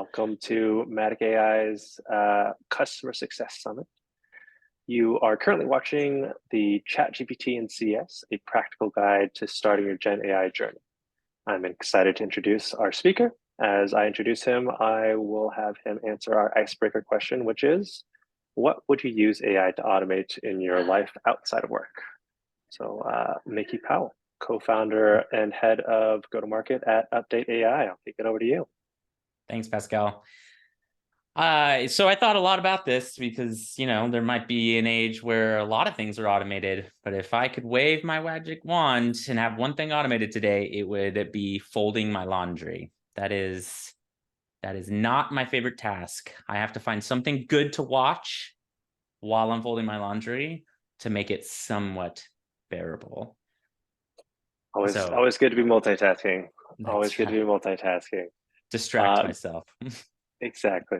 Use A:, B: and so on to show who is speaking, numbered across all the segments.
A: welcome to Matic AI's Customer Success Summit. You are currently watching the ChatGPT and CS, a practical guide to starting your Gen AI journey. I'm excited to introduce our speaker. As I introduce him, I will have him answer our icebreaker question, which is, what would you use AI to automate in your life outside of work? So Mickey Powell, co-founder and head of go-to-market at UpdateAI. I'll kick it over to you.
B: Thanks, Pascal. So I thought a lot about this because, there might be an age where a lot of things are automated. But if I could wave my magic wand and have one thing automated today, it would be folding my laundry. That is not my favorite task. I have to find something good to watch while I'm folding my laundry to make it somewhat bearable.
A: Always good to be multitasking. Always good to be multitasking.
B: Distract myself.
A: Exactly.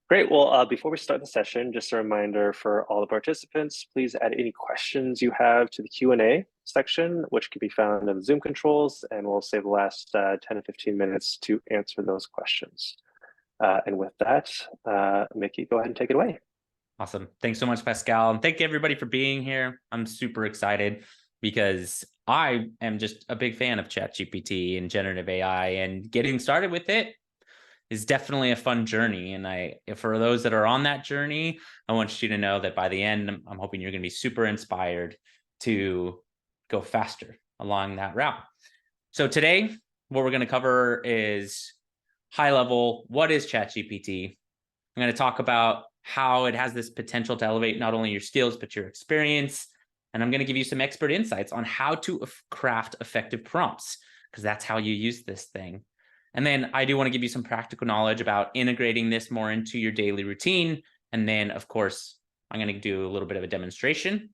A: Great. Well, before we start the session, just a reminder for all the participants, please add any questions you have to the Q&A section, which can be found in the Zoom controls, and we'll save the last 10 to 15 minutes to answer those questions. And with that, Mickey, go ahead and take it away.
B: Awesome. Thanks so much, Pascal. And thank you, everybody, for being here. I'm super excited because I am just a big fan of ChatGPT and generative AI, and getting started with it is definitely a fun journey. And for those that are on that journey, I want you to know that by the end, I'm hoping you're going to be super inspired to go faster along that route. So today, what we're going to cover is high level, what is ChatGPT? I'm going to talk about how it has this potential to elevate not only your skills, but your experience. And I'm going to give you some expert insights on how to craft effective prompts, because that's how you use this thing. And then I do want to give you some practical knowledge about integrating this more into your daily routine. And then, of course, I'm going to do a little bit of a demonstration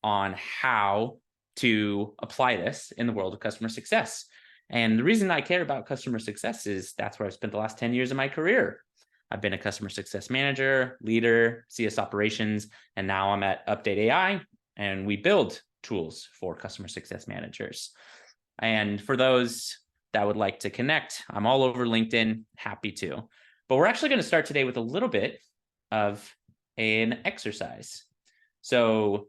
B: on how to apply this in the world of customer success. And the reason I care about customer success is that's where I've spent the last 10 years of my career. I've been a customer success manager, leader, CS operations, and now I'm at UpdateAI, and we build tools for customer success managers. And for those that would like to connect, I'm all over LinkedIn, happy to. But we're actually going to start today with a little bit of an exercise. So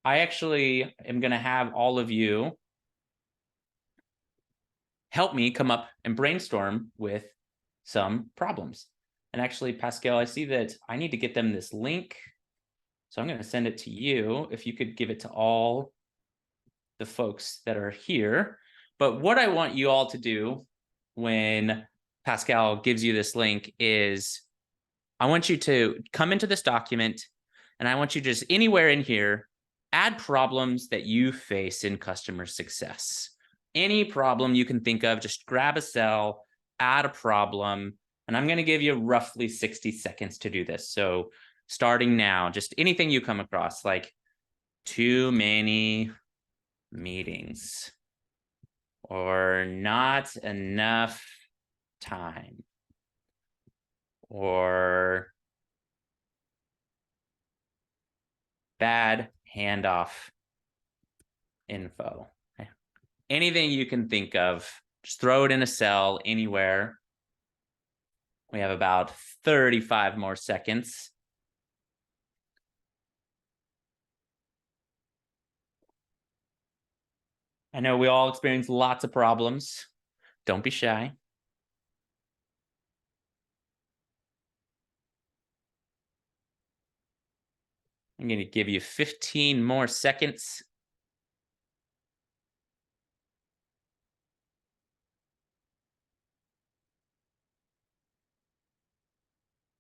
B: I actually am going to have all of you help me come up and brainstorm with some problems. And actually, Pascal, I see that I need to get them this link. So I'm going to send it to you. If you could give it to all the folks that are here. But what I want you all to do when Pascal gives you this link is I want you to come into this document, and I want you just anywhere in here, add problems that you face in customer success. Any problem you can think of, just grab a cell, add a problem, and I'm going to give you roughly 60 seconds to do this. So starting now, just anything you come across, like too many meetings or not enough time or bad handoff info. Anything you can think of, just throw it in a cell anywhere. We have about 35 more seconds. I know we all experience lots of problems. Don't be shy. I'm going to give you 15 more seconds.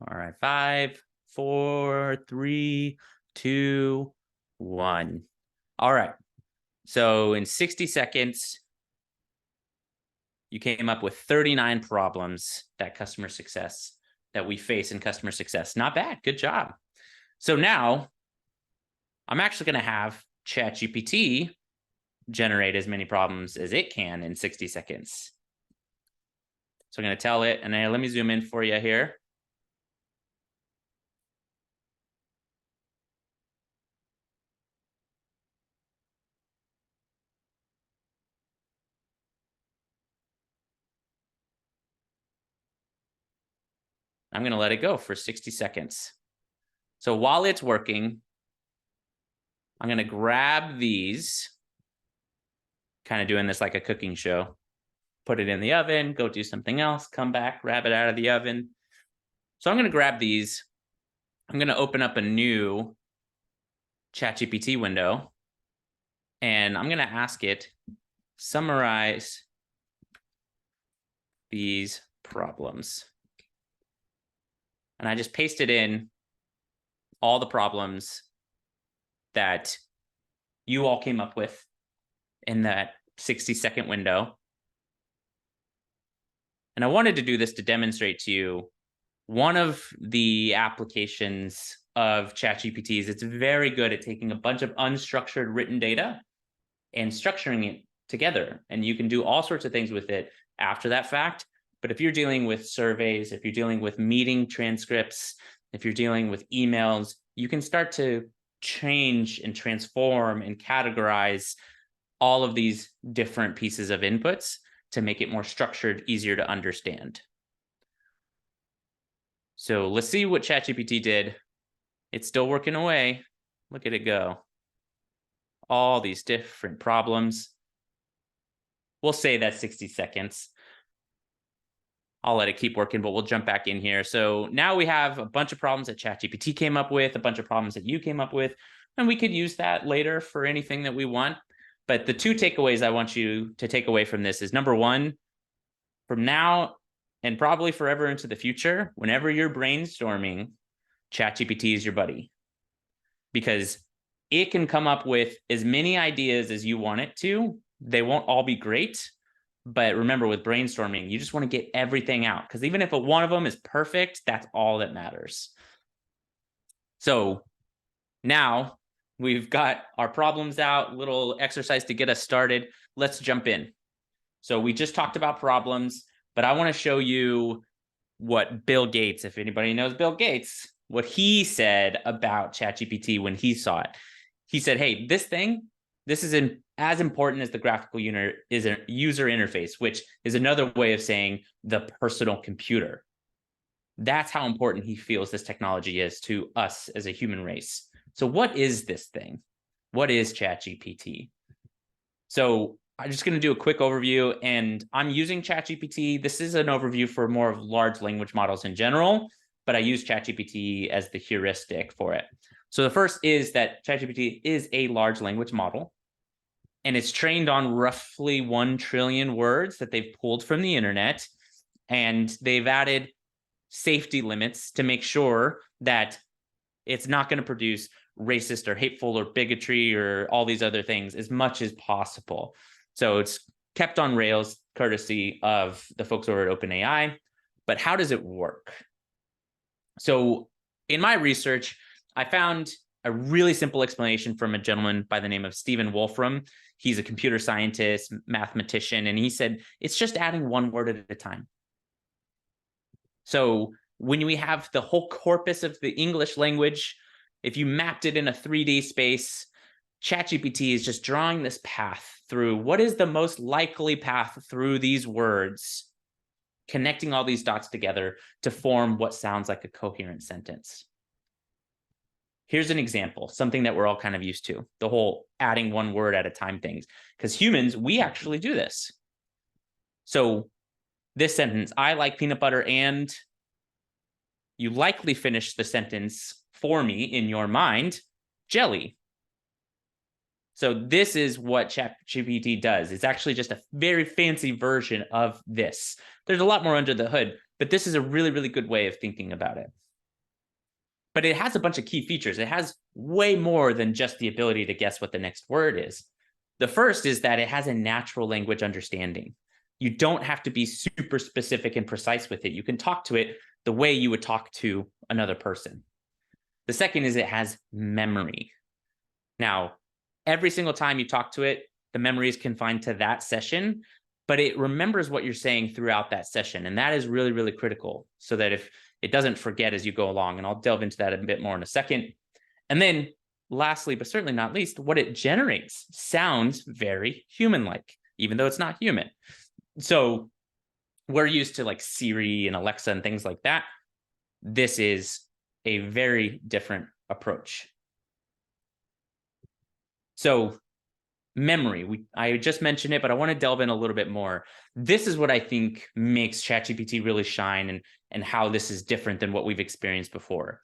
B: All right, 5, 4, 3, 2, 1. All right. So in 60 seconds, you came up with 39 problems that we face in customer success. Not bad. Good job. So now I'm actually going to have ChatGPT generate as many problems as it can in 60 seconds. So I'm going to tell it, and then let me zoom in for you here. I'm going to let it go for 60 seconds. So while it's working, I'm going to grab these, kind of doing this like a cooking show, put it in the oven, go do something else, come back, grab it out of the oven. So I'm going to grab these. I'm going to open up a new ChatGPT window, and I'm going to ask it, summarize these problems. And I just pasted in all the problems that you all came up with in that 60-second window. And I wanted to do this to demonstrate to you one of the applications of ChatGPT is it's very good at taking a bunch of unstructured written data and structuring it together. And you can do all sorts of things with it after that fact. But if you're dealing with surveys, if you're dealing with meeting transcripts, if you're dealing with emails, you can start to change and transform and categorize all of these different pieces of inputs to make it more structured, easier to understand. So let's see what ChatGPT did. It's still working away. Look at it go. All these different problems. We'll say that's 60 seconds. I'll let it keep working, but we'll jump back in here. So now we have a bunch of problems that ChatGPT came up with, a bunch of problems that you came up with, and we could use that later for anything that we want. But the two takeaways I want you to take away from this is, number one, from now and probably forever into the future, whenever you're brainstorming, ChatGPT is your buddy, because it can come up with as many ideas as you want it to. They won't all be great, but remember, with brainstorming, you just want to get everything out, because even if one of them is perfect, that's all that matters. So now we've got our problems out, little exercise to get us started. Let's jump in. So we just talked about problems, but I want to show you what Bill Gates, if anybody knows Bill Gates, what he said about ChatGPT when he saw it. He said, hey, this is as important as the graphical user interface, which is another way of saying the personal computer. That's how important he feels this technology is to us as a human race. So what is this thing? What is ChatGPT? So I'm just going to do a quick overview, and I'm using ChatGPT. This is an overview for more of large language models in general, but I use ChatGPT as the heuristic for it. So the first is that ChatGPT is a large language model, and it's trained on roughly 1 trillion words that they've pulled from the internet, and they've added safety limits to make sure that it's not going to produce racist or hateful or bigotry or all these other things as much as possible. So it's kept on rails, courtesy of the folks over at OpenAI. But how does it work? So in my research, I found a really simple explanation from a gentleman by the name of Stephen Wolfram. He's a computer scientist, mathematician, and he said, it's just adding one word at a time. So when we have the whole corpus of the English language, if you mapped it in a 3D space, ChatGPT is just drawing this path through what is the most likely path through these words, connecting all these dots together to form what sounds like a coherent sentence. Here's an example, something that we're all kind of used to, the whole adding one word at a time things, because humans, we actually do this. So this sentence, I like peanut butter, and you likely finish the sentence for me in your mind, jelly. So this is what ChatGPT does. It's actually just a very fancy version of this. There's a lot more under the hood, but this is a really, really good way of thinking about it. But it has a bunch of key features. It has way more than just the ability to guess what the next word is. The first is that it has a natural language understanding. You don't have to be super specific and precise with it. You can talk to it the way you would talk to another person. The second is it has memory. Now, every single time you talk to it, the memory is confined to that session, but it remembers what you're saying throughout that session. And that is really, really critical, so that if it doesn't forget as you go along, and I'll delve into that a bit more in a second. And then lastly, but certainly not least, what it generates sounds very human-like, even though it's not human. So we're used to like Siri and Alexa and things like that. this is a very different approach. So memory, I just mentioned it, but I want to delve in a little bit more. This is what I think makes ChatGPT really shine, and how this is different than what we've experienced before.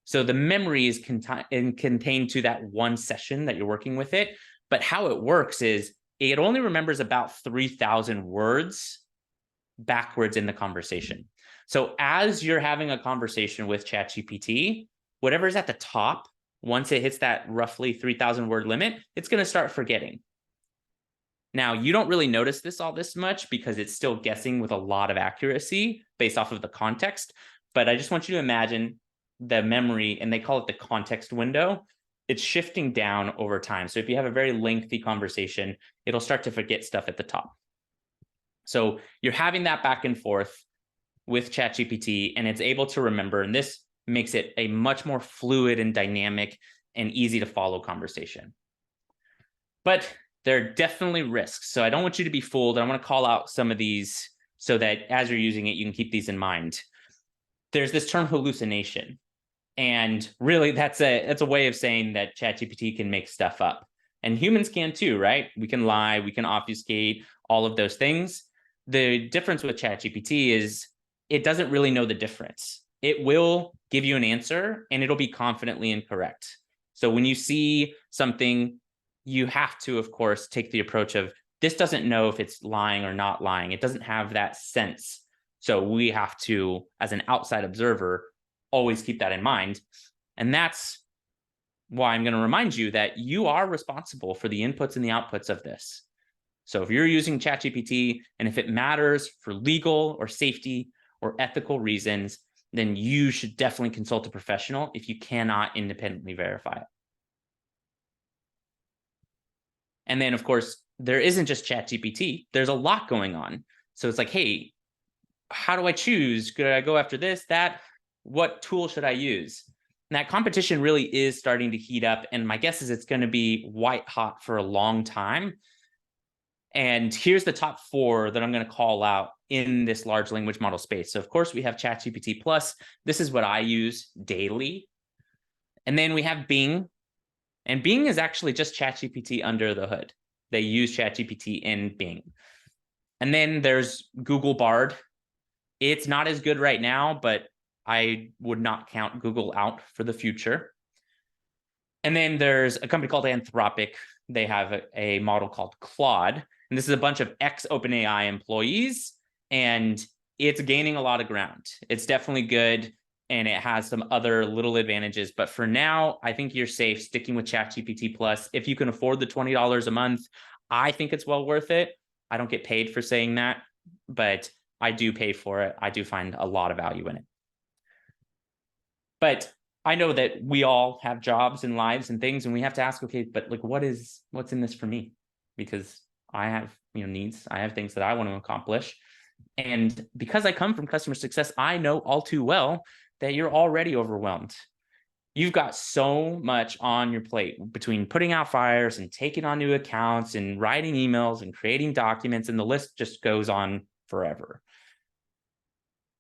B: So the memory is contained to that one session that you're working with it, but how it works is it only remembers about 3,000 words backwards in the conversation. So as you're having a conversation with ChatGPT, whatever's at the top, once it hits that roughly 3,000 word limit, it's going to start forgetting. Now, you don't really notice this all this much because it's still guessing with a lot of accuracy based off of the context. But I just want you to imagine the memory, and they call it the context window. It's shifting down over time. So if you have a very lengthy conversation, it'll start to forget stuff at the top. So you're having that back and forth with ChatGPT, and it's able to remember. And this makes it a much more fluid and dynamic and easy to follow conversation. But there are definitely risks. So I don't want you to be fooled. I want to call out some of these so that as you're using it, you can keep these in mind. There's this term hallucination. And really, that's a way of saying that ChatGPT can make stuff up. And humans can too, right? We can lie, we can obfuscate, all of those things. The difference with ChatGPT is it doesn't really know the difference. It will give you an answer and it'll be confidently incorrect. So when you see something, you have to, of course, take the approach of this doesn't know if it's lying or not lying. It doesn't have that sense. So we have to, as an outside observer, always keep that in mind. And that's why I'm going to remind you that you are responsible for the inputs and the outputs of this. So if you're using ChatGPT, and if it matters for legal or safety or ethical reasons, then you should definitely consult a professional if you cannot independently verify it. And then, of course, there isn't just ChatGPT. There's a lot going on. So it's like, hey, how do I choose? Could I go after this, that? What tool should I use? And that competition really is starting to heat up. And my guess is it's going to be white hot for a long time. And here's the top 4 that I'm going to call out in this large language model space. So of course, we have ChatGPT Plus. This is what I use daily. And then we have Bing. And Bing is actually just ChatGPT under the hood. They use ChatGPT in Bing. And then there's Google Bard. It's not as good right now, but I would not count Google out for the future. And then there's a company called Anthropic. They have a model called Claude. And this is a bunch of ex-OpenAI employees. And it's gaining a lot of ground. It's definitely good. And it has some other little advantages. But for now, I think you're safe sticking with ChatGPT Plus. If you can afford the $20 a month, I think it's well worth it. I don't get paid for saying that, but I do pay for it. I do find a lot of value in it. But I know that we all have jobs and lives and things, and we have to ask, okay, but like, what's in this for me? Because I have, needs. I have things that I want to accomplish. And because I come from customer success, I know all too well that you're already overwhelmed. You've got so much on your plate between putting out fires and taking on new accounts and writing emails and creating documents, and the list just goes on forever.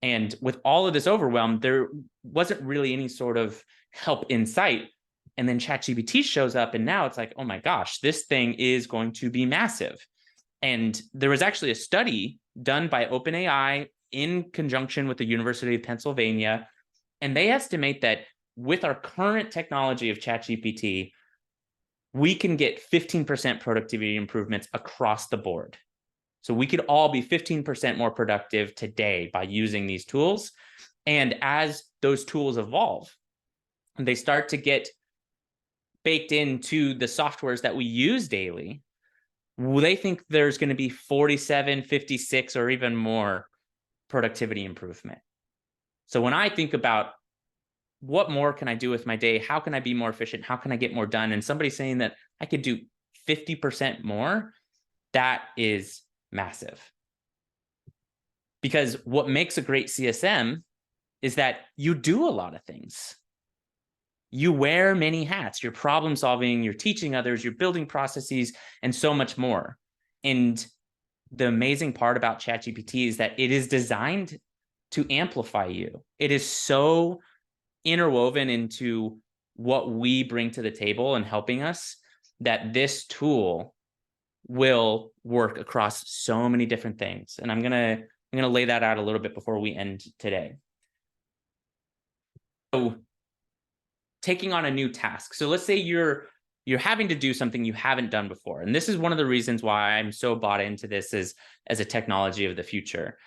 B: And with all of this overwhelm, there wasn't really any sort of help in sight. And then ChatGPT shows up, and now it's like, oh my gosh, this thing is going to be massive. And there was actually a study done by OpenAI in conjunction with the University of Pennsylvania. And they estimate that with our current technology of ChatGPT, we can get 15% productivity improvements across the board. So we could all be 15% more productive today by using these tools. And as those tools evolve, and they start to get baked into the softwares that we use daily, they think there's going to be 47, 56, or even more productivity improvement. So when I think about what more can I do with my day, how can I be more efficient, how can I get more done, and somebody saying that I could do 50% more, that is massive. Because what makes a great CSM is that you do a lot of things. You wear many hats. You're problem solving, you're teaching others, you're building processes, and so much more. And the amazing part about ChatGPT is that it is designed to amplify you. It is so interwoven into what we bring to the table and helping us that this tool will work across so many different things. And I'm gonna lay that out a little bit before we end today. So taking on a new task. So let's say you're having to do something you haven't done before. And this is one of the reasons why I'm so bought into this as a technology of the future.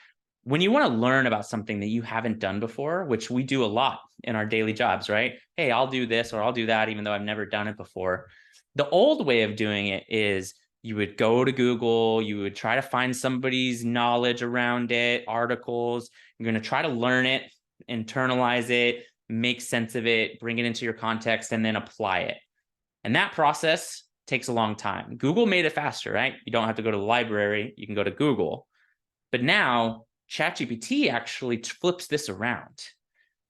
B: When you want to learn about something that you haven't done before, which we do a lot in our daily jobs, right? Hey, I'll do this or I'll do that, even though I've never done it before. The old way of doing it is you would go to Google, you would try to find somebody's knowledge around it, articles, you're going to try to learn it, internalize it, make sense of it, bring it into your context, and then apply it. And that process takes a long time. Google made it faster, right? You don't have to go to the library, you can go to Google. But now ChatGPT actually flips this around.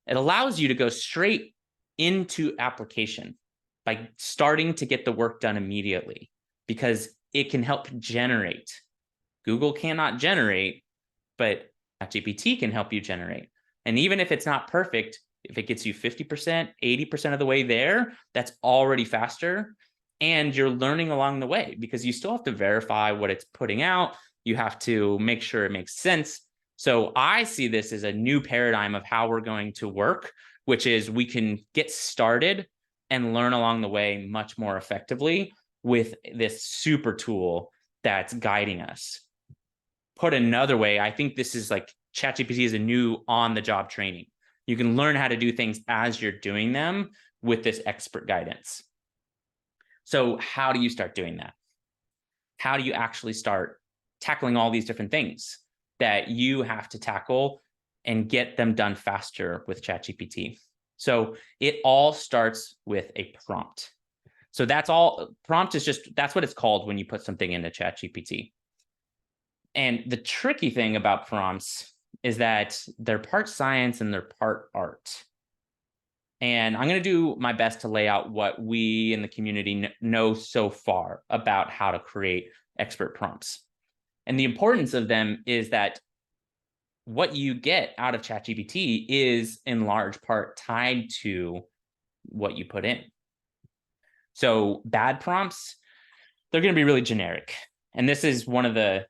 B: It allows you to go straight into application by starting to get the work done immediately because it can help generate. Google cannot generate, but ChatGPT can help you generate. And even if it's not perfect, if it gets you 50%, 80% of the way there, that's already faster. And you're learning along the way because you still have to verify what it's putting out. You have to make sure it makes sense. So I see this as a new paradigm of how we're going to work, which is we can get started and learn along the way much more effectively with this super tool that's guiding us. Put another way, I think this is like ChatGPT is a new on-the-job training. You can learn how to do things as you're doing them with this expert guidance. So how do you start doing that? How do you actually start tackling all these different things that you have to tackle and get them done faster with ChatGPT? So it all starts with a prompt. So that's all. Prompt is just, that's what it's called when you put something into ChatGPT. And the tricky thing about prompts is that they're part science and they're part art. And I'm going to do my best to lay out what we in the community know so far about how to create expert prompts. And the importance of them is that what you get out of ChatGPT is in large part tied to what you put in. So bad prompts, they're going to be really generic. And this is one of the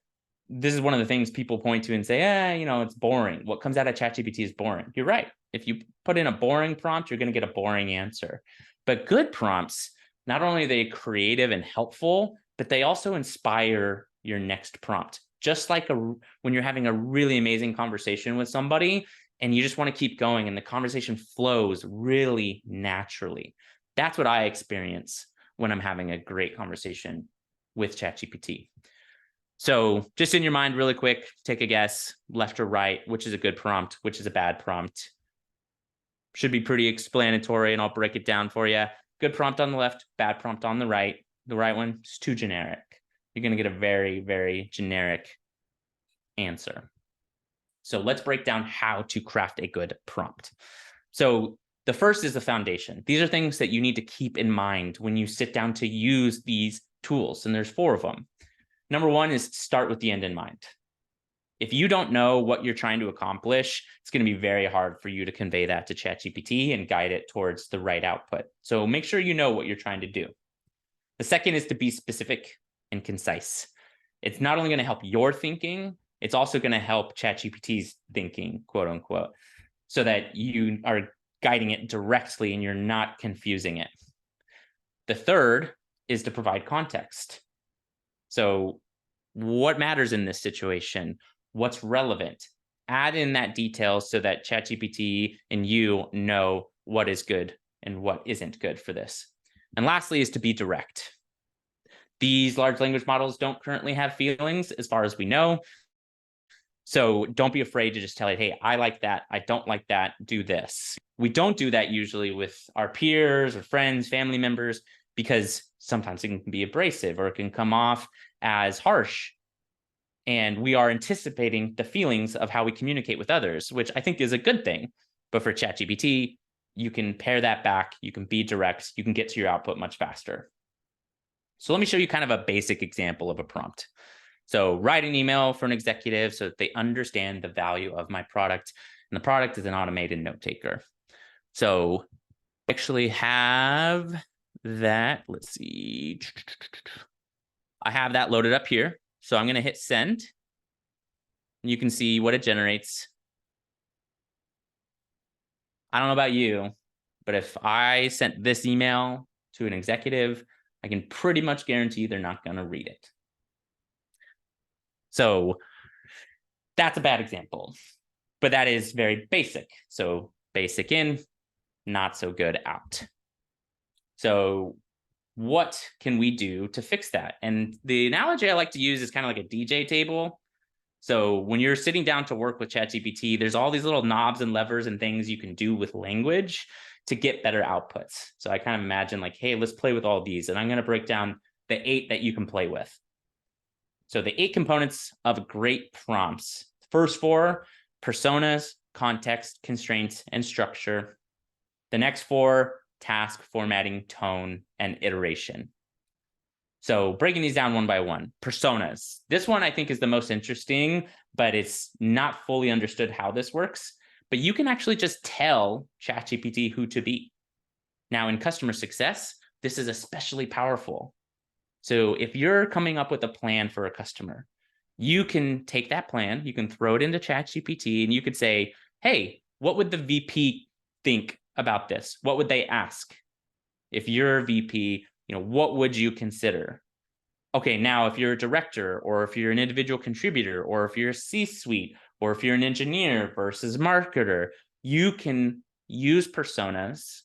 B: things people point to and say, it's boring. What comes out of ChatGPT is boring. You're right. If you put in a boring prompt, you're going to get a boring answer. But good prompts, not only are they creative and helpful, but they also inspire your next prompt. Just like when you're having a really amazing conversation with somebody and you just want to keep going and the conversation flows really naturally. That's what I experience when I'm having a great conversation with ChatGPT. So just in your mind really quick, take a guess, left or right, which is a good prompt, which is a bad prompt. Should be pretty explanatory and I'll break it down for you. Good prompt on the left, bad prompt on the right. The right one is too generic. You're going to get a very, very generic answer. So let's break down how to craft a good prompt. So the first is the foundation. These are things that you need to keep in mind when you sit down to use these tools, and there's 4 of them. Number 1 is start with the end in mind. If you don't know what you're trying to accomplish, it's going to be very hard for you to convey that to ChatGPT and guide it towards the right output. So make sure you know what you're trying to do. The second is to be specific and concise. It's not only going to help your thinking, it's also going to help ChatGPT's thinking, quote unquote, so that you are guiding it directly and you're not confusing it. The third is to provide context. So what matters in this situation? What's relevant? Add in that detail so that ChatGPT and you know what is good and what isn't good for this. And lastly is to be direct. These large language models don't currently have feelings as far as we know. So don't be afraid to just tell it, hey, I like that. I don't like that. Do this. We don't do that usually with our peers or friends, family members, because sometimes it can be abrasive or it can come off as harsh. And we are anticipating the feelings of how we communicate with others, which I think is a good thing. But for ChatGPT, you can pare that back. You can be direct. You can get to your output much faster. So let me show you kind of a basic example of a prompt. So write an email for an executive so that they understand the value of my product. And the product is an automated note taker. So actually have that. Let's see. I have that loaded up here. So I'm going to hit send. You can see what it generates. I don't know about you, but if I sent this email to an executive, I can pretty much guarantee they're not going to read it. So that's a bad example, but that is very basic. So basic in, not so good out. So what can we do to fix that? And the analogy I like to use is kind of like a DJ table. So when you're sitting down to work with ChatGPT, there's all these little knobs and levers and things you can do with language to get better outputs. So I kind of imagine like, hey, let's play with all these. And I'm going to break down the 8 that you can play with. So the 8 components of great prompts. First 4, personas, context, constraints, and structure. The next 4, task, formatting, tone, and iteration. So breaking these down one by one, personas. This one I think is the most interesting, but it's not fully understood how this works. But you can actually just tell ChatGPT who to be. Now in customer success, this is especially powerful. So if you're coming up with a plan for a customer, you can take that plan, you can throw it into ChatGPT, and you could say, hey, what would the VP think about this? What would they ask? If you're a VP, what would you consider? Okay, now if you're a director, or if you're an individual contributor, or if you're a C-suite, or if you're an engineer versus marketer, you can use personas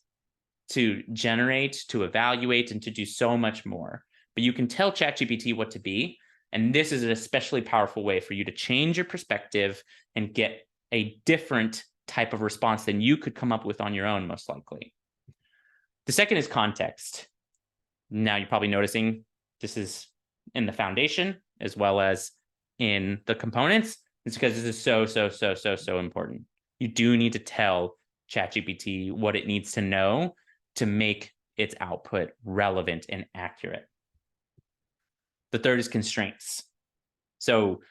B: to generate, to evaluate, and to do so much more. But you can tell ChatGPT what to be, and this is an especially powerful way for you to change your perspective and get a different type of response than you could come up with on your own, most likely. The second is context. Now you're probably noticing this is in the foundation as well as in the components. It's because this is so important. You do need to tell ChatGPT what it needs to know to make its output relevant and accurate. The third is constraints. So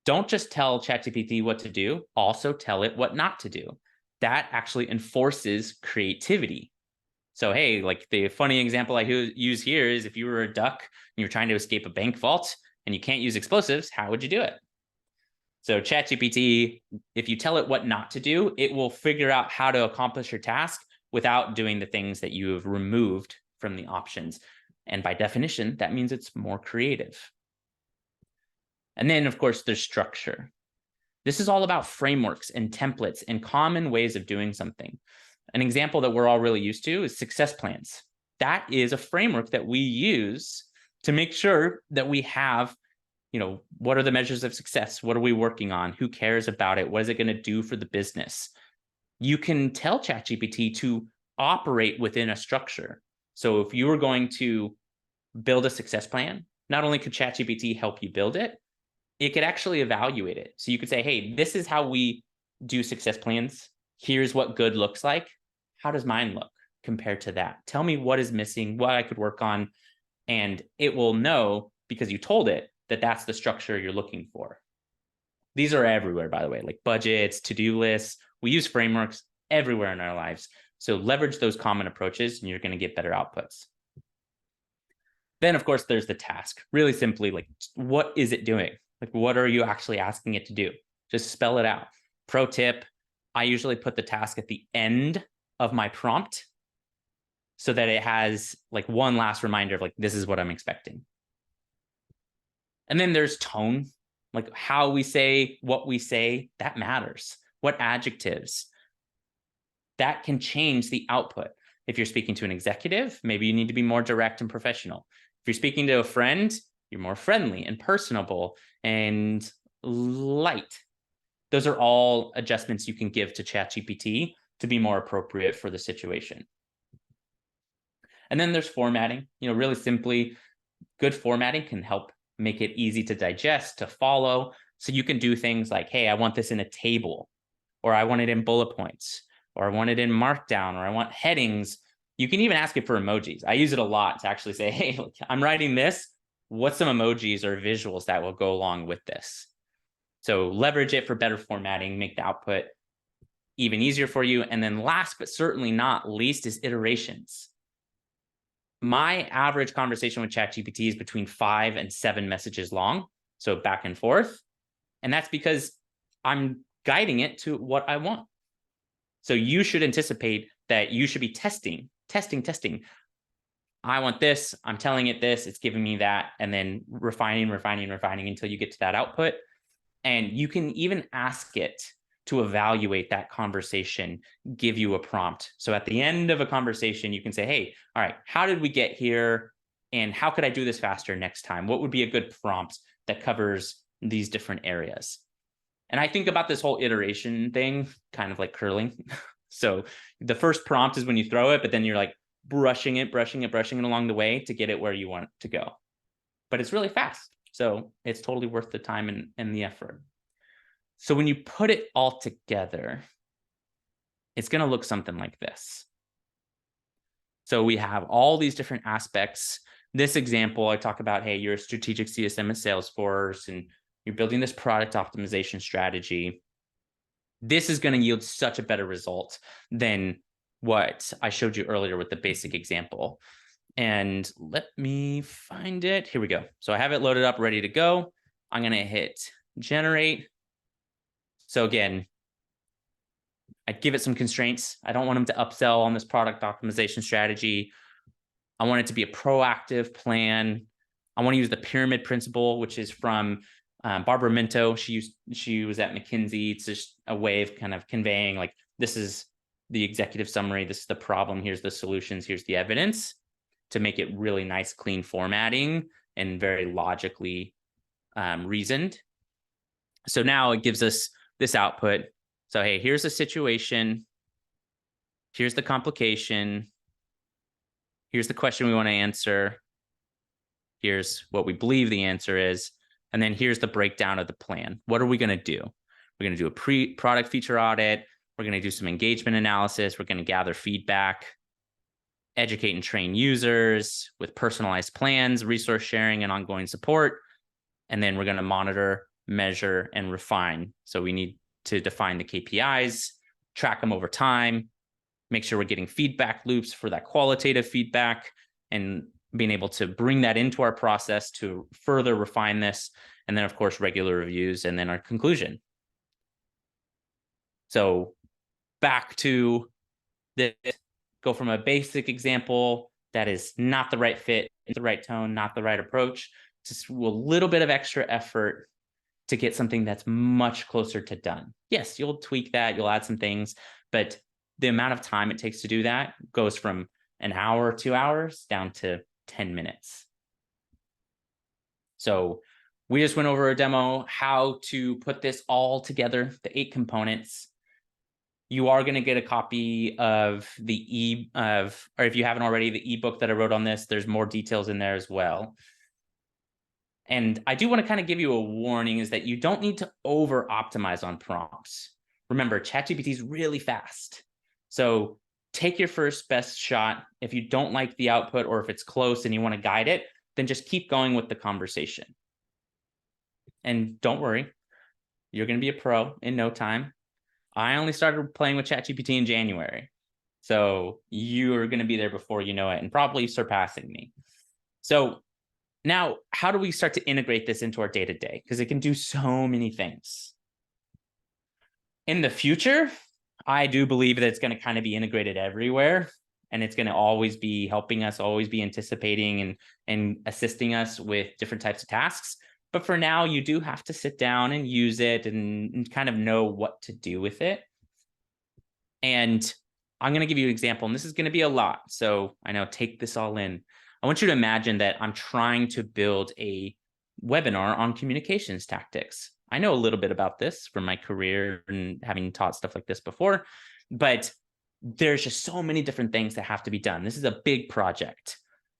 B: don't just tell ChatGPT what to do, also tell it what not to do. That actually enforces creativity. So, hey, like the funny example I use here is if you were a duck and you're trying to escape a bank vault and you can't use explosives, how would you do it? So ChatGPT, if you tell it what not to do, it will figure out how to accomplish your task without doing the things that you have removed from the options. And by definition, that means it's more creative. And then, of course, there's structure. This is all about frameworks and templates and common ways of doing something. An example that we're all really used to is success plans. That is a framework that we use to make sure that we have, what are the measures of success? What are we working on? Who cares about it? What is it going to do for the business? You can tell ChatGPT to operate within a structure. So if you were going to build a success plan, not only could ChatGPT help you build it, it could actually evaluate it. So you could say, hey, this is how we do success plans. Here's what good looks like. How does mine look compared to that? Tell me what is missing, what I could work on. And it will know, because you told it, that that's the structure you're looking for. These are everywhere, by the way, like budgets, to-do lists. We use frameworks everywhere in our lives. So leverage those common approaches and you're going to get better outputs. Then, of course, there's the task. Really simply, like, what is it doing? Like, what are you actually asking it to do? Just spell it out. Pro tip, I usually put the task at the end of my prompt so that it has like one last reminder of like, this is what I'm expecting. And then there's tone, like how we say, what we say, that matters. What adjectives? That can change the output. If you're speaking to an executive, maybe you need to be more direct and professional. If you're speaking to a friend, you're more friendly and personable and light. Those are all adjustments you can give to ChatGPT to be more appropriate for the situation. And then there's formatting. Really simply, good formatting can help make it easy to digest, to follow. So you can do things like, hey, I want this in a table, or I want it in bullet points, or I want it in Markdown, or I want headings. You can even ask it for emojis. I use it a lot to actually say, hey, I'm writing this. what's some emojis or visuals that will go along with this? So leverage it for better formatting, make the output even easier for you. And then last, but certainly not least, is iterations. My average conversation with ChatGPT is between 5 and 7 messages long, so back and forth. And that's because I'm guiding it to what I want. So you should anticipate that you should be testing. I want this, I'm telling it this, it's giving me that, and then refining until you get to that output. And you can even ask it to evaluate that conversation, give you a prompt. So at the end of a conversation, you can say, hey, all right, how did we get here? And how could I do this faster next time? What would be a good prompt that covers these different areas? And I think about this whole iteration thing kind of like curling. So the first prompt is when you throw it, but then you're like brushing it along the way to get it where you want it to go. But it's really fast. So it's totally worth the time and the effort. So when you put it all together, it's going to look something like this. So we have all these different aspects. This example, I talk about, hey, you're a strategic CSM at Salesforce, and you're building this product optimization strategy. This is going to yield such a better result than what I showed you earlier with the basic example. And let me find it. Here we go. So I have it loaded up, ready to go. I'm going to hit generate. So again, I give it some constraints. I don't want them to upsell on this product optimization strategy. I want it to be a proactive plan. I want to use the pyramid principle, which is from Barbara Minto. She was at McKinsey. It's just a way of kind of conveying, like, this is the executive summary. This is the problem. Here's the solutions. Here's the evidence, to make it really nice, clean formatting and very logically reasoned. So now it gives us this output. So, hey, here's the situation. Here's the complication. Here's the question we want to answer. Here's what we believe the answer is. And then here's the breakdown of the plan. What are we going to do? We're going to do a pre-product feature audit. We're going to do some engagement analysis. We're going to gather feedback, educate and train users with personalized plans, resource sharing, and ongoing support. And then we're going to monitor, measure, and refine. So we need to define the KPIs, track them over time, make sure we're getting feedback loops for that qualitative feedback, and being able to bring that into our process to further refine this. And then, of course, regular reviews, and then our conclusion. So back to this, go from a basic example that is not the right fit, the right tone, not the right approach, to a little bit of extra effort to get something that's much closer to done. Yes, you'll tweak that, you'll add some things, but the amount of time it takes to do that goes from an hour, 2 hours, down to 10 minutes. So we just went over a demo, how to put this all together, the 8 components. You are going to get a copy of or if you haven't already, the ebook that I wrote on this. There's more details in there as well. And I do want to kind of give you a warning, is that you don't need to over optimize on prompts. Remember, ChatGPT is really fast. So take your first best shot. If you don't like the output, or if it's close and you want to guide it, then just keep going with the conversation. And don't worry, you're going to be a pro in no time. I only started playing with ChatGPT in January. So you're going to be there before you know it, and probably surpassing me. So now, how do we start to integrate this into our day-to-day? Because it can do so many things. In the future, I do believe that it's going to kind of be integrated everywhere, and it's going to always be helping us, always be anticipating and assisting us with different types of tasks. But for now, you do have to sit down and use it and kind of know what to do with it. And I'm going to give you an example, and this is going to be a lot. So I know, take this all in. I want you to imagine that I'm trying to build a webinar on communications tactics. I know a little bit about this from my career and having taught stuff like this before, but there's just so many different things that have to be done. This is a big project,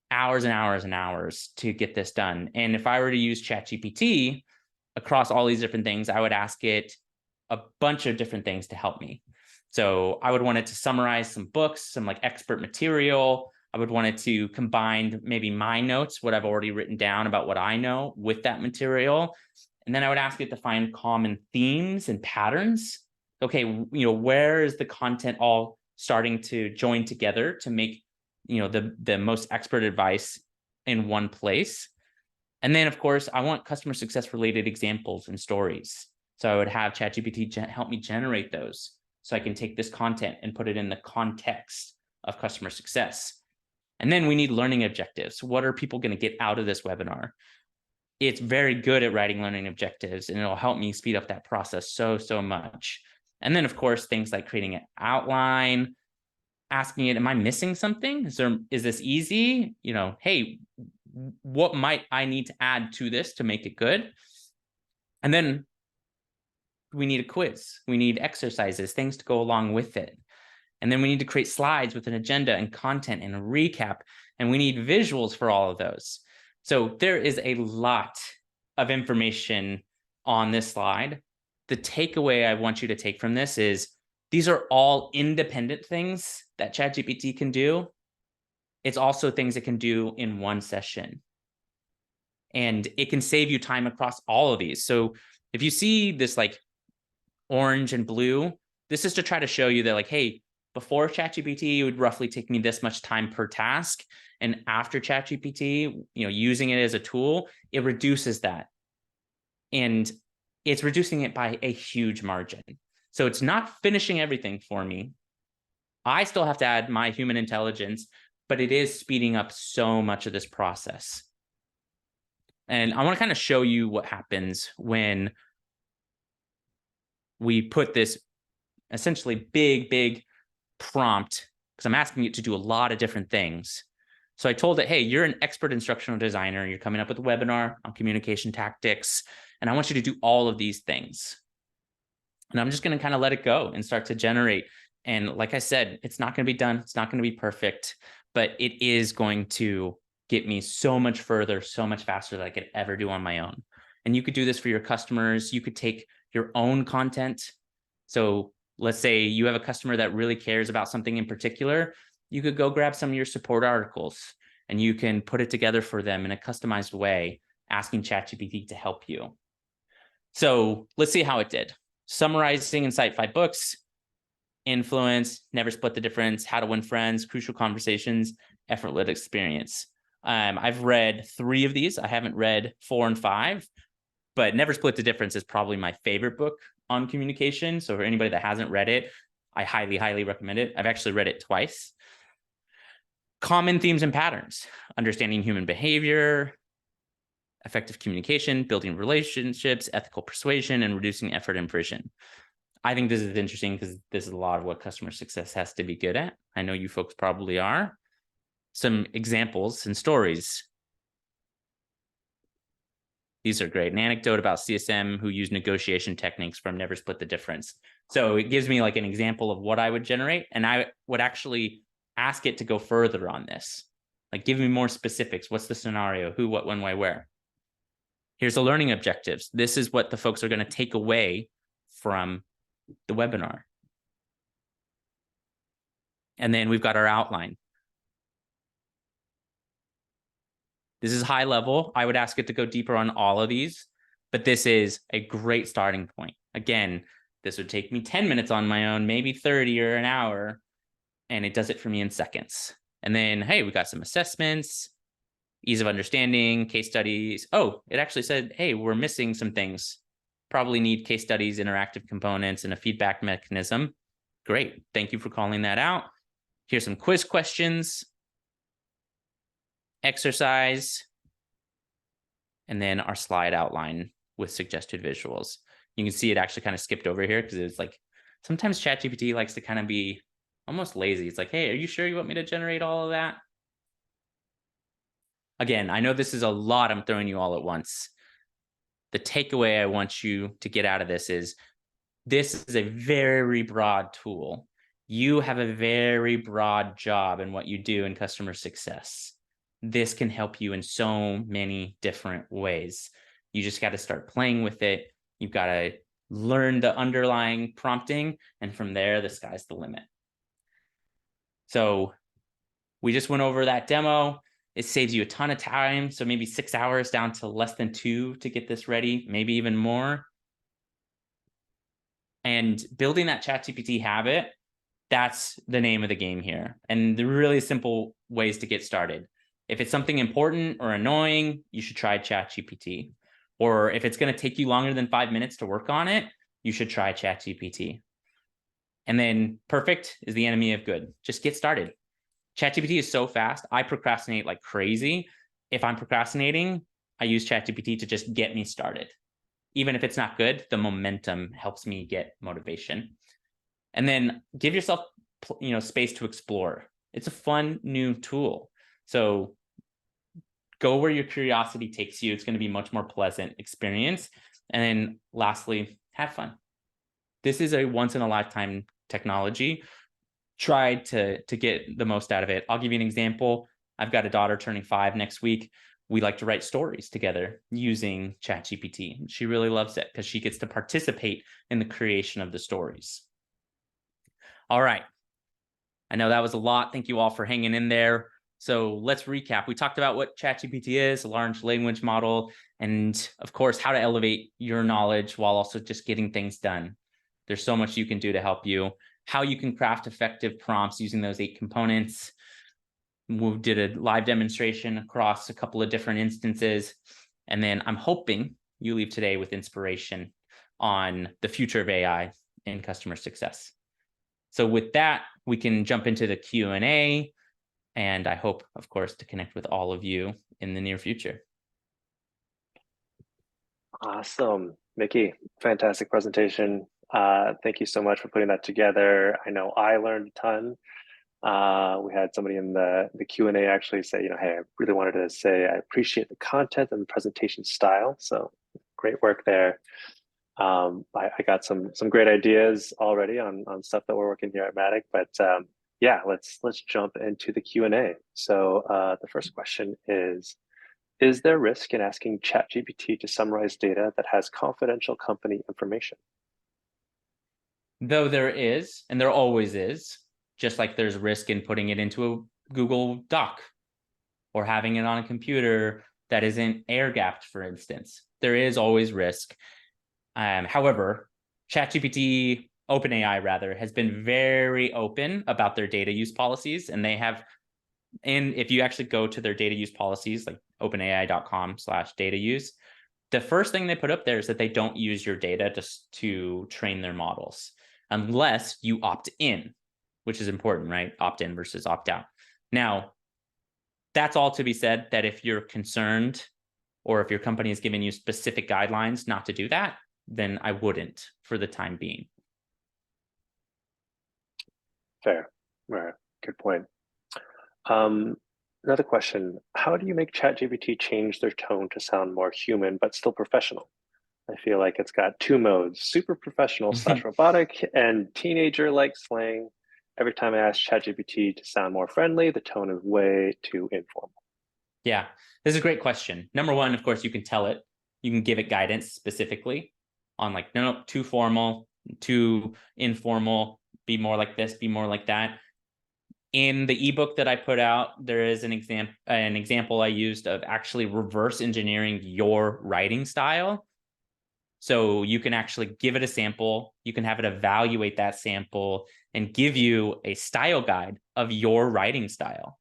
B: hours and hours and hours to get this done. And if I were to use ChatGPT across all these different things, I would ask it a bunch of different things to help me. So I would want it to summarize some books, some like expert material. I would want it to combine maybe my notes, what I've already written down about what I know with that material. And then I would ask it to find common themes and patterns. Okay, where is the content all starting to join together to make, the most expert advice in one place? And then, of course, I want customer success related examples and stories. So I would have ChatGPT help me generate those so I can take this content and put it in the context of customer success. And then we need learning objectives. What are people going to get out of this webinar? It's very good at writing learning objectives, and it'll help me speed up that process so much. And then, of course, things like creating an outline, asking it, am I missing something? Is this easy? Hey, what might I need to add to this to make it good? And then we need a quiz. We need exercises, things to go along with it. And then we need to create slides with an agenda and content and a recap. And we need visuals for all of those. So there is a lot of information on this slide. The takeaway I want you to take from this is these are all independent things that ChatGPT can do. It's also things it can do in one session. And it can save you time across all of these. So if you see this like orange and blue, this is to try to show you that like, hey, before ChatGPT, it would roughly take me this much time per task. And after ChatGPT, using it as a tool, it reduces that. And it's reducing it by a huge margin. So it's not finishing everything for me. I still have to add my human intelligence, but it is speeding up so much of this process. And I want to kind of show you what happens when we put this essentially big prompt, because I'm asking it to do a lot of different things. So I told it, hey, you're an expert instructional designer. You're coming up with a webinar on communication tactics, and I want you to do all of these things. And I'm just going to kind of let it go and start to generate. And like I said, it's not going to be done. It's not going to be perfect, but it is going to get me so much further, so much faster than I could ever do on my own. And you could do this for your customers. You could take your own content. So let's say you have a customer that really cares about something in particular. You could go grab some of your support articles and you can put it together for them in a customized way, asking ChatGPT to help you. So let's see how it did. Summarizing and cite 5 books: Influence, Never Split the Difference, How to Win Friends, Crucial Conversations, Effortless Experience. I've read 3 of these. I haven't read 4 and 5, but Never Split the Difference is probably my favorite book on communication. So for anybody that hasn't read it, I highly recommend it. I've actually read it twice. Common Themes and Patterns: Understanding Human Behavior, Effective Communication, Building Relationships, Ethical Persuasion, and Reducing Effort and Friction. I think this is interesting because this is a lot of what customer success has to be good at. I know you folks probably are. Some examples and stories. These are great. An anecdote about CSM who used negotiation techniques from Never Split the Difference. So it gives me like an example of what I would generate, and I would actually ask it to go further on this. Like, give me more specifics. What's the scenario? Who, what, when, why, where? Here's the learning objectives. This is what the folks are going to take away from the webinar. And then we've got our outline. This is high level. I would ask it to go deeper on all of these, but this is a great starting point. Again, this would take me 10 minutes on my own, maybe 30 or an hour, and it does it for me in seconds. And then, hey, we got some assessments, ease of understanding, case studies. Oh, it actually said, hey, we're missing some things. Probably need case studies, interactive components, and a feedback mechanism. Great. Thank you for calling that out. Here's some quiz questions, exercise, and then our slide outline with suggested visuals. You can see it actually kind of skipped over here because it's like, sometimes ChatGPT likes to kind of be almost lazy. It's like, hey, are you sure you want me to generate all of that? Again, I know this is a lot I'm throwing you all at once. The takeaway I want you to get out of this is a very broad tool. You have a very broad job in what you do in customer success. This can help you in so many different ways. You just got to start playing with it. You've got to learn the underlying prompting, and from there, the sky's the limit. So We just went over that demo. It saves you a ton of time. So maybe 6 hours down to less than 2 to get this ready, maybe even more. And building that ChatGPT habit, that's the name of the game here. And the really simple ways to get started. If it's something important or annoying, you should try ChatGPT. Or if it's going to take you longer than 5 minutes to work on it, you should try ChatGPT. And then perfect is the enemy of good. Just get started. ChatGPT is so fast. I procrastinate like crazy. If I'm procrastinating, I use ChatGPT to just get me started. Even if it's not good, the momentum helps me get motivation. And then give yourself, space to explore. It's a fun new tool. So go where your curiosity takes you. It's going to be a much more pleasant experience. And then lastly, have fun. This is a once in a lifetime technology. Try to get the most out of it. I'll give you an example. I've got a daughter turning 5 next week. We like to write stories together using ChatGPT. She really loves it because she gets to participate in the creation of the stories. All right. I know that was a lot. Thank you all for hanging in there. So let's recap. We talked about what ChatGPT is, a large language model, and of course, how to elevate your knowledge while also just getting things done. There's so much you can do to help you. How you can craft effective prompts using those 8 components. We did a live demonstration across a couple of different instances. And then I'm hoping you leave today with inspiration on the future of AI in customer success. So with that, we can jump into the Q&A. And I hope, of course, to connect with all of you in the near future.
A: Awesome. Mickey, fantastic presentation. Thank you so much for putting that together. I know I learned a ton. We had somebody in the Q&A actually say, hey, I really wanted to say I appreciate the content and the presentation style. So great work there. I got some great ideas already on stuff that we're working here at Matic, but yeah, let's jump into the Q&A. So the first question is there risk in asking ChatGPT to summarize data that has confidential company information?
B: Though there is, and there always is, just like there's risk in putting it into a Google Doc or having it on a computer that isn't air gapped, for instance. There is always risk. However, ChatGPT, OpenAI rather, has been very open about their data use policies, and they have, and if you actually go to their data use policies, like openai.com/data use, the first thing they put up there is that they don't use your data just to train their models unless you opt in, which is important, right? Opt in versus opt out. Now, that's all to be said that if you're concerned or if your company is giving you specific guidelines not to do that, then I wouldn't for the time being.
A: Fair. Right. Good point. Another question, how do you make ChatGPT change their tone to sound more human but still professional? I feel like it's got 2 modes, super professional / robotic and teenager-like slang. Every time I ask ChatGPT to sound more friendly, the tone is way too informal.
B: Yeah, this is a great question. Number one, of course, you can tell it, you can give it guidance specifically on like, no, too formal, too informal, be more like this, be more like that. In the ebook that I put out, there is an example I used of actually reverse engineering your writing style. So you can actually give it a sample, you can have it evaluate that sample and give you a style guide of your writing style.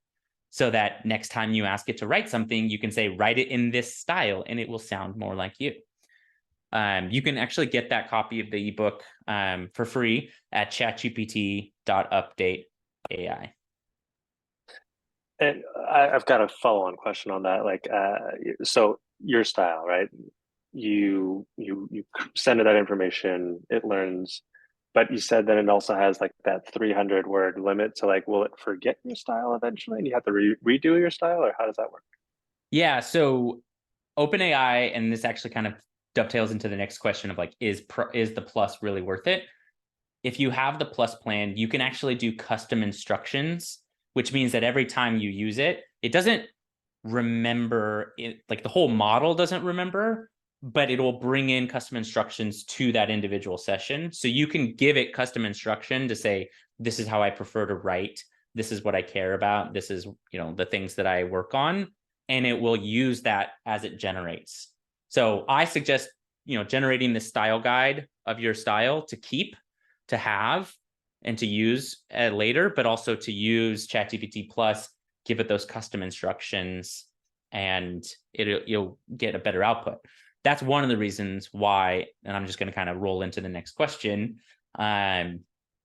B: So that next time you ask it to write something, you can say, write it in this style, and it will sound more like you. You can actually get that copy of the ebook for free at chatgpt.updateai.
A: And I've got a follow-on question on that. Like, so your style, right? You send it that information, it learns, but you said that it also has like that 300 word limit. So like, will it forget your style eventually and you have to redo your style, or how does that work?
B: Yeah, so OpenAI, and this actually kind of dovetails into the next question of like, is the plus really worth it? If you have the plus plan, you can actually do custom instructions, which means that every time you use it, it doesn't remember it, like the whole model doesn't remember, but it will bring in custom instructions to that individual session. So you can give it custom instruction to say, this is how I prefer to write this is what I care about. This is, the things that I work on, and it will use that as it generates. So I suggest, generating the style guide of your style to keep, to have, and to use later, but also to use ChatGPT Plus, give it those custom instructions, and you'll get a better output. That's one of the reasons why, and I'm just going to kind of roll into the next question. The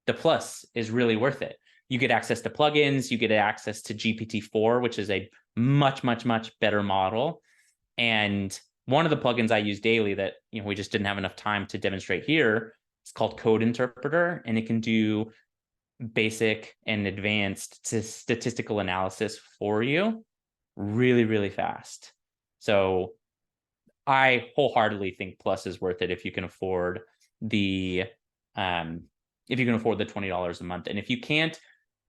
B: Plus is really worth it. You get access to plugins, you get access to GPT-4, which is a much, much, much better model. And one of the plugins I use daily that we just didn't have enough time to demonstrate here, it's called Code Interpreter, and it can do basic and advanced statistical analysis for you really, really fast. So I wholeheartedly think Plus is worth it if you can afford the $20 a month. And if you can't,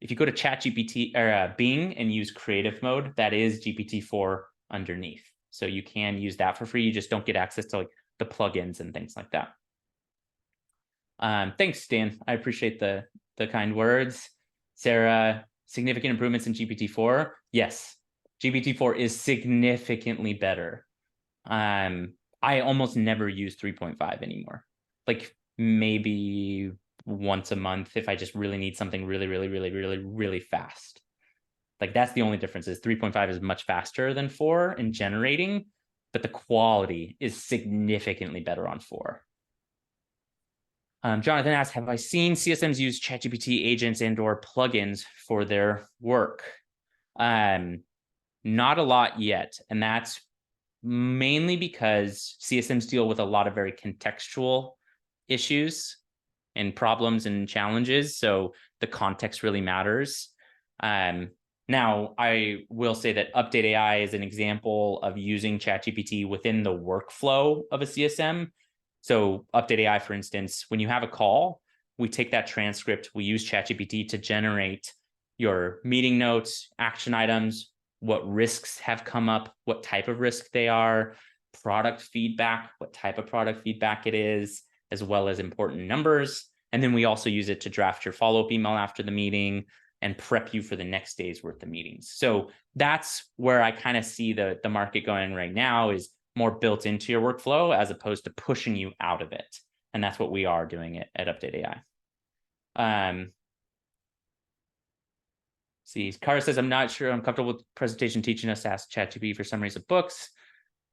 B: if you go to ChatGPT or Bing and use creative mode, that is GPT-4 underneath. So you can use that for free. You just don't get access to like the plugins and things like that. Thanks, Dan. I appreciate the kind words. Sarah, significant improvements in GPT-4. Yes, GPT-4 is significantly better. I almost never use 3.5 anymore. Like maybe once a month if I just really need something really, really, really, really, really fast. Like that's the only difference, is 3.5 is much faster than 4 in generating, but the quality is significantly better on 4. Jonathan asks, have I seen CSMs use ChatGPT agents and or plugins for their work? Not a lot yet. And that's mainly because CSMs deal with a lot of very contextual issues and problems and challenges. So the context really matters. Now, I will say that UpdateAI is an example of using ChatGPT within the workflow of a CSM. So UpdateAI, for instance, when you have a call, we take that transcript, we use ChatGPT to generate your meeting notes, action items, what risks have come up, what type of risk they are, product feedback, what type of product feedback it is, as well as important numbers. And then we also use it to draft your follow-up email after the meeting and prep you for the next day's worth of meetings. So that's where I kind of see the market going right now, is more built into your workflow as opposed to pushing you out of it. And that's what we are doing at UpdateAI. See, Kara says, I'm not sure I'm comfortable with presentation teaching us to ask ChatGPT for summaries of books.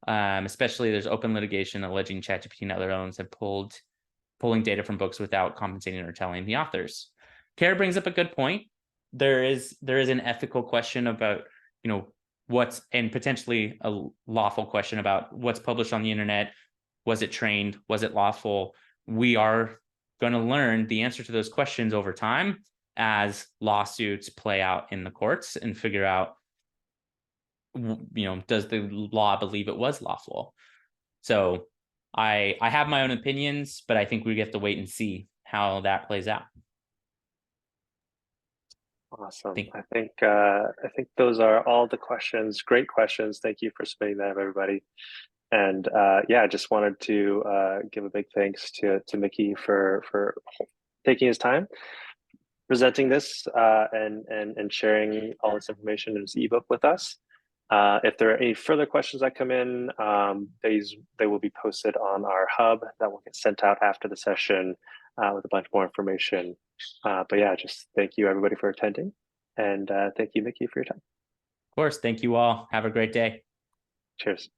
B: Especially there's open litigation alleging ChatGPT and other owners have pulling data from books without compensating or telling the authors. Kara brings up a good point. There is an ethical question about, what's, and potentially a lawful question about what's published on the internet. Was it trained? Was it lawful? We are going to learn the answer to those questions over time as lawsuits play out in the courts and figure out, does the law believe it was lawful? So I have my own opinions, but I think we have to wait and see how that plays out.
A: Awesome. I think those are all the questions. Great questions. Thank you for submitting them, everybody. And I just wanted to give a big thanks to Mickey for taking his time presenting this and sharing all this information in his ebook with us. If there are any further questions that come in, they will be posted on our hub that will get sent out after the session with a bunch more information. Just thank you everybody for attending, and thank you, Mickey, for your time.
B: Of course. Thank you all. Have a great day.
A: Cheers.